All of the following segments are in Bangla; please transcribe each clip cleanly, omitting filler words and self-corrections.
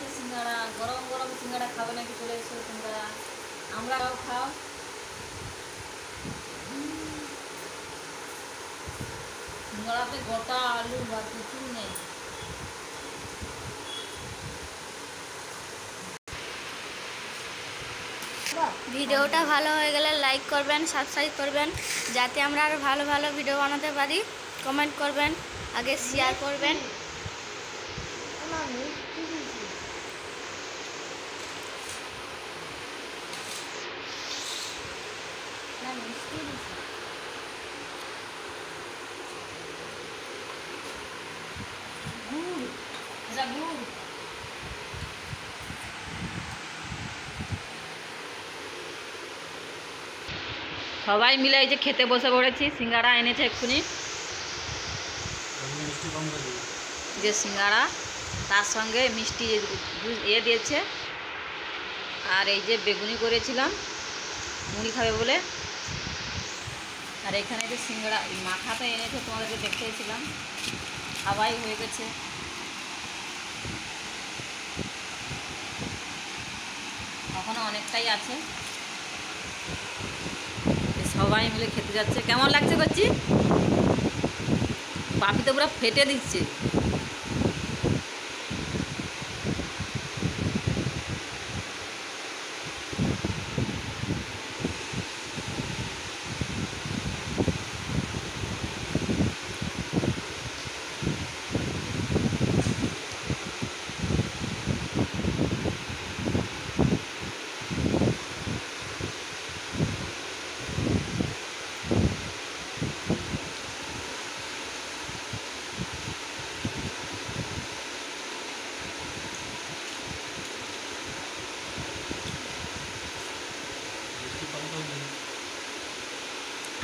আছে সিঙ্গাড়া, গরম গরম সিঙ্গাড়া খাবে নাকি চলে এসো তোমরা, আমরাও খাও। সিঙ্গাড়াতে গোটা আলু বা কিছু নেই। ভিডিওটা ভালো হয়ে গেলে লাইক করবেন, সাবস্ক্রাইব করবেন, যাতে আমরা আরও ভালো ভালো ভিডিও বানাতে পারি। কমেন্ট করবেন, আগে শেয়ার করবেন। সবাই মিলে এই যে খেতে বসে পড়েছি। সিঙ্গাড়া এনেছে এক্ষুনি, যে সিঙ্গাড়া তার সঙ্গে মিষ্টি দিয়েছে, আর এই যে বেগুনি করেছিলাম মুড়ি খাবে বলে, আর এখানে যে সিঙ্গাড়া মাখাটা এনেছে তোমাদেরকে দেখিয়েছিলাম, সবাই হয়ে গেছে। এখনো অনেকটাই আছে, সবাই মিলে খেতে যাচ্ছে। কেমন লাগছে করছি? পাপি তো পুরো ফেটে দিচ্ছে।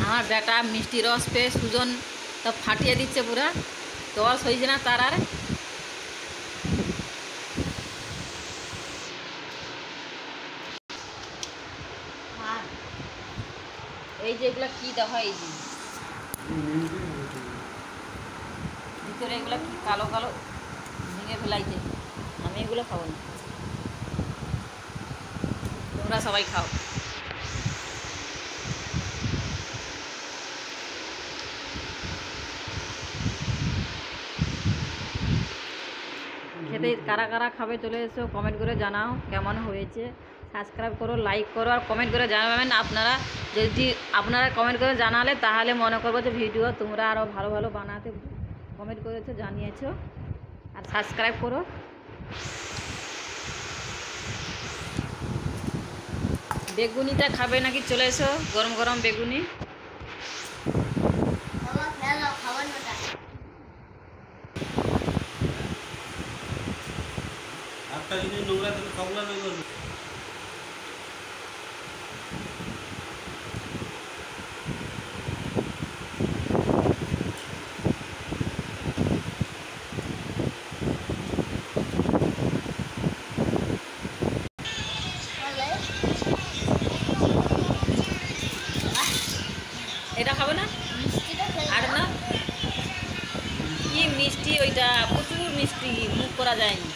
আমার বেটা মিষ্টি রস পেয়ে সুজন তো ফাটিয়ে দিচ্ছে পুরা, তস হয়েছে না তার। আর এই যে এগুলা কি দেখো, এই যে ভিতরে এগুলা কি কালো কালো ভেঙে ফেলাইছে। আমি এগুলো খাবো না, তোমরা সবাই খাও। খেতে কারা কারা খাবে চলে এসো, কমেন্ট করে জানাও কেমন হয়েছে। সাবস্ক্রাইব করো, লাইক করো, আর কমেন্ট করে জানাবেন। আপনারা যদি কমেন্ট করে জানালে তাহলে মনে করবো যে ভিডিও তোমরা আরও ভালো ভালো বানাতে কমেন্ট করেছো, জানিয়েছো। আর সাবস্ক্রাইব করো। বেগুনিটা খাবে নাকি চলে এসো, গরম গরম বেগুনি। একটা জিনিস নোংরা থেকে সবগুলো নোংরা। এটা খাবে না? আর না কি মিষ্টি, ওইটা প্রচুর মিষ্টি, মুখ করা যায়নি।